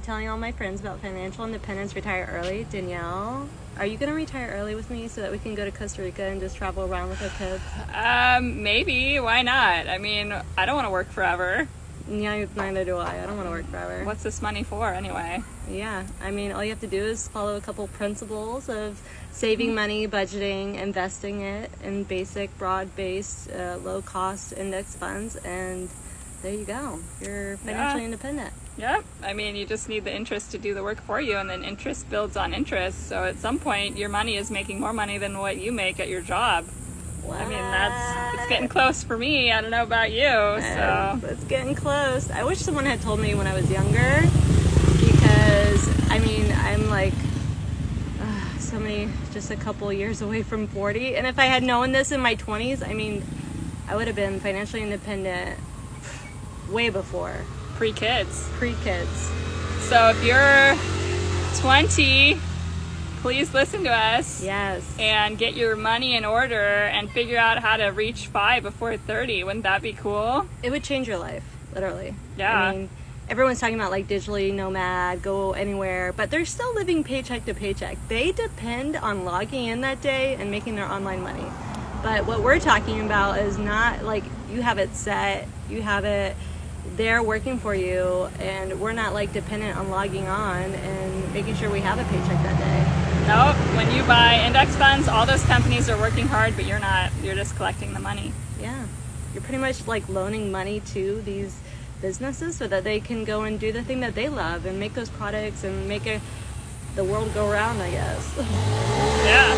Telling all my friends about financial independence, retire early. Danielle, are you going to retire early with me so that we can go to Costa Rica and just travel around with our kids? Maybe. Why not? I mean, I don't want to work forever. Yeah, neither do I. I don't want to work forever. What's this money for anyway? Yeah, I mean, all you have to do is follow a couple principles of saving money, budgeting, investing it in basic, broad-based, low-cost index funds, and there you go. You're financially independent. Yep. I mean, you just need the interest to do the work for you, and then interest builds on interest. So at some point, your money is making more money than what you make at your job. What? I mean, it's getting close for me. I don't know about you. So It's getting close. I wish someone had told me when I was younger, because I mean, I'm like just a couple years away from 40, and if I had known this in my 20s, I mean, I would have been financially independent way before. pre-kids. Pre-kids. So if you're 20, please listen to us. Yes. And get your money in order and figure out how to reach 5 before 30. Wouldn't that be cool? It would change your life, literally. Yeah. I mean, everyone's talking about like digitally nomad, go anywhere, but they're still living paycheck to paycheck. They depend on logging in that day and making their online money. But what we're talking about is not like you have it set, you have it, they're working for you, and we're not like dependent on logging on and making sure we have a paycheck that day. Nope. When you buy index funds, all those companies are working hard, but you're not. You're just collecting the money. Yeah. You're pretty much like loaning money to these businesses so that they can go and do the thing that they love and make those products and make the world go round, I guess. Yeah.